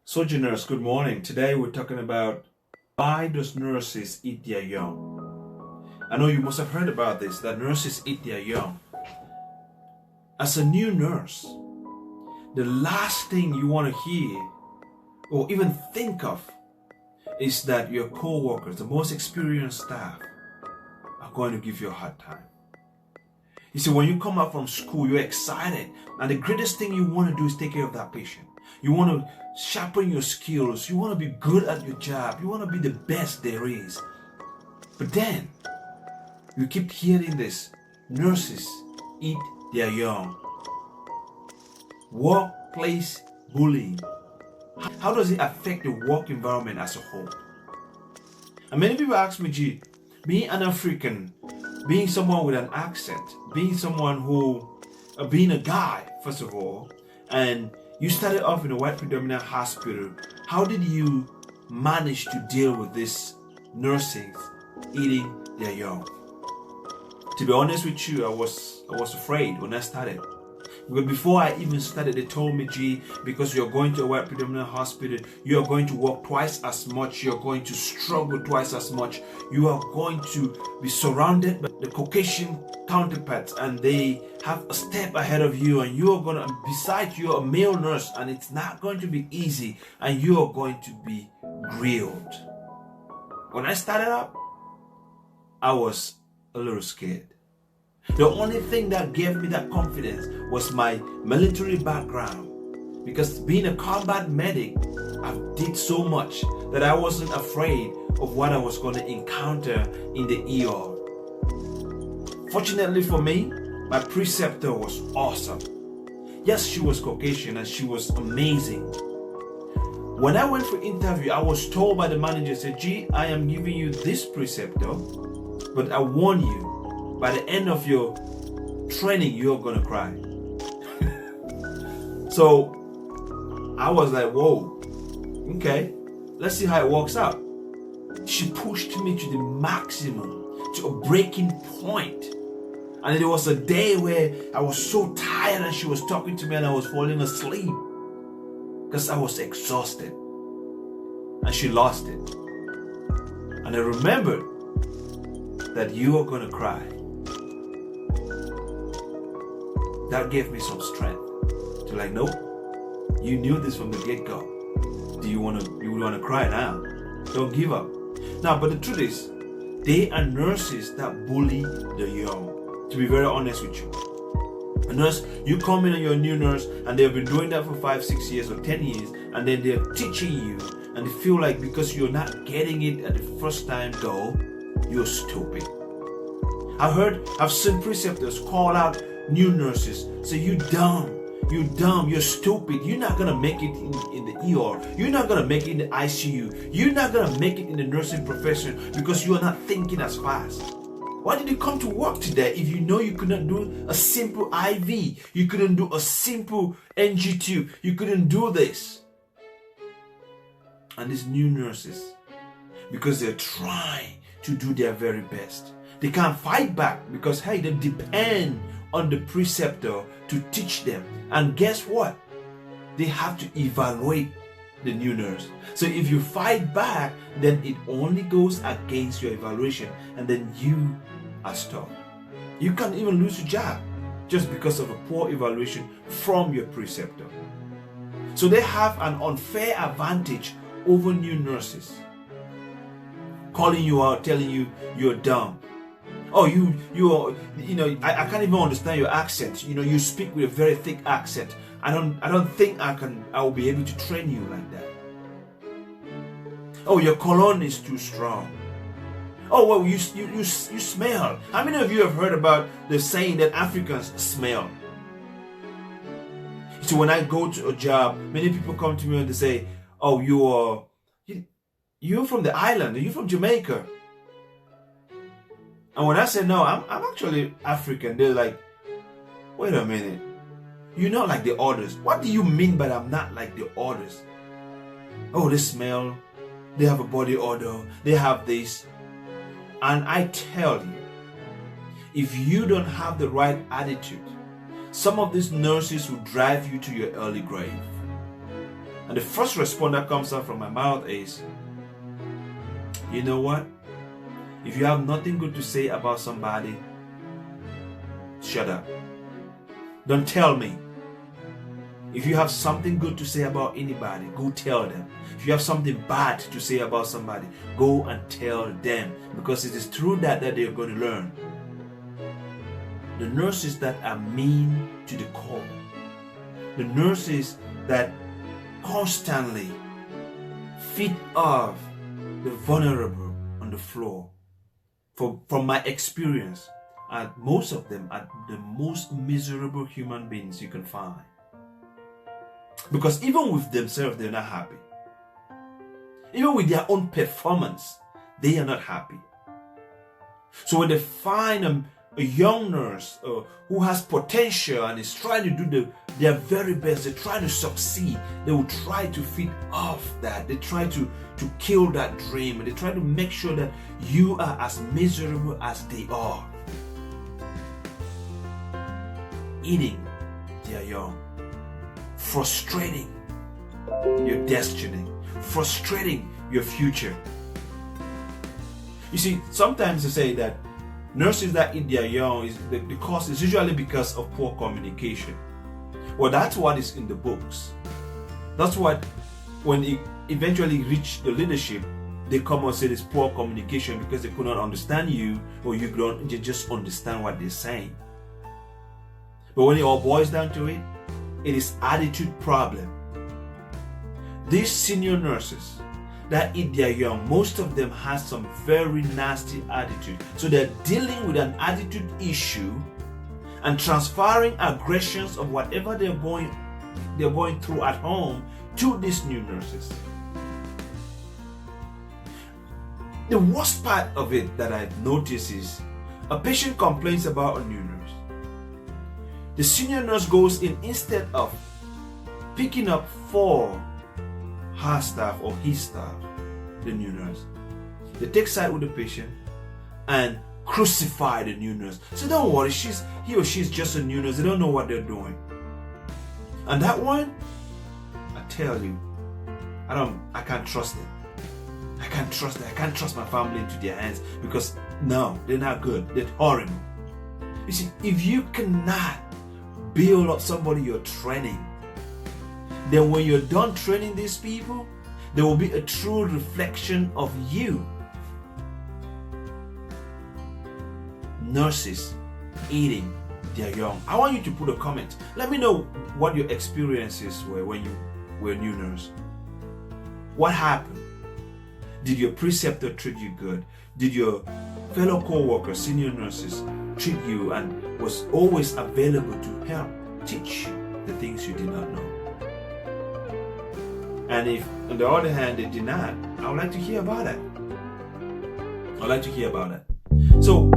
Sojourners, good morning. Today we're talking about why does nurses eat their young? I know you must have heard about this, that nurses eat their young. As a new nurse, the last thing you want to hear or even think of is that your co-workers, the most experienced staff, are going to give you a hard time. You see, when you come out from school, you're excited, and the greatest thing you want to do is take care of that patient. You want to sharpen your skills. You want to be good at your job. You want to be the best there is. But then, you keep hearing this. Nurses eat their young. Workplace bullying. How does it affect the work environment as a whole? And many people ask me, gee, being an African, being someone with an accent, being someone being a guy, first of all, and you started off in a white predominant hospital. How did you manage to deal with this nurses eating their young? To be honest with you, I was afraid when I started. But before I even started, they told me, gee, because you're going to a white predominant hospital, you're going to work twice as much, you're going to struggle twice as much, you are going to be surrounded by the Caucasian counterparts, and they have a step ahead of you, and you are going to, besides you're a male nurse, and it's not going to be easy, and you are going to be grilled. When I started up, I was a little scared. The only thing that gave me that confidence was my military background. Because being a combat medic, I did so much that I wasn't afraid of what I was going to encounter in the ER. Fortunately for me, my preceptor was awesome. Yes, she was Caucasian and she was amazing. When I went for interview, I was told by the manager, said, gee, I am giving you this preceptor, but I warn you, by the end of your training, you're gonna cry. So I was like, whoa, okay, let's see how it works out. She pushed me to the maximum, to a breaking point. And there was a day where I was so tired and she was talking to me and I was falling asleep because I was exhausted. And she lost it. And I remembered that you are gonna cry. That gave me some strength to like, nope, you knew this from the get-go. Do you wanna cry now? Don't give up. Now, but the truth is, they are nurses that bully the young. To be very honest with you. A nurse, you come in and you're a new nurse and they've been doing that for 5, 6 years or 10 years, and then they're teaching you and they feel like because you're not getting it at the first time go, you're stupid. I've seen preceptors call out new nurses, say, you're dumb, you're stupid, you're not gonna make it in the ER, you're not gonna make it in the ICU, you're not gonna make it in the nursing profession because you are not thinking as fast. Why did you come to work today if you know you couldn't do a simple IV, you couldn't do a simple NG tube, you couldn't do this? And these new nurses, because they're trying to do their very best, they can't fight back because, hey, they depend on the preceptor to teach them. And guess what? They have to evaluate the new nurse. So if you fight back, then it only goes against your evaluation, and then you are stuck. You can't even lose your job just because of a poor evaluation from your preceptor. So they have an unfair advantage over new nurses, calling you out, telling you you're dumb. Oh, I can't even understand your accent. You speak with a very thick accent. I don't think I will be able to train you like that. Oh, your cologne is too strong. Oh, well, you smell. How many of you have heard about the saying that Africans smell? So when I go to a job, many people come to me and they say, oh, you're from the island, you're from Jamaica. And when I say no, I'm actually African, they're like, wait a minute, you're not like the others. What do you mean by I'm not like the others? Oh, they smell, they have a body odor, they have this. And I tell you, if you don't have the right attitude, some of these nurses will drive you to your early grave. And the first response that comes out from my mouth is, you know what? If you have nothing good to say about somebody, shut up. Don't tell me. If you have something good to say about anybody, go tell them. If you have something bad to say about somebody, go and tell them. Because it is through that they're going to learn. The nurses that are mean to the core. The nurses that constantly feed off the vulnerable on the floor. From my experience, most of them are the most miserable human beings you can find. Because even with themselves, they're not happy. Even with their own performance, they are not happy. So when they find a young nurse who has potential and is trying to do their very best, they try to succeed, they will try to feed off that. They try to kill that dream. They try to make sure that you are as miserable as they are. Eating their young. Frustrating your destiny. Frustrating your future. You see, sometimes they say that nurses that eat their young, the cause is usually because of poor communication. Well, that's what is in the books. That's what, when it eventually reach the leadership, they come and say it's poor communication because they could not understand you, or you just understand what they're saying. But when it all boils down to it, it is attitude problem. These senior nurses that eat their young, most of them has some very nasty attitude. So they're dealing with an attitude issue and transferring aggressions of whatever they're going through at home to these new nurses. The worst part of it that I've noticed is a patient complains about a new nurse. The senior nurse goes in, instead of picking up for her staff or his staff, the new nurse, they take side with the patient and crucify the new nurse. So don't worry, he or she's just a new nurse. They don't know what they're doing. And that one, I tell you, I can't trust them. I can't trust them. I can't trust my family into their hands, because no, they're not good. They're horrible. You see, if you cannot build up somebody you're training, then when you're done training these people, there will be a true reflection of you. Nurses eating their young. I want you to put a comment. Let me know what your experiences were when you were a new nurse. What happened? Did your preceptor treat you good? Did your fellow co-workers, senior nurses, treat you and was always available to help teach you the things you did not know? And if, on the other hand, they did not, I would like to hear about that. I'd like to hear about that. So,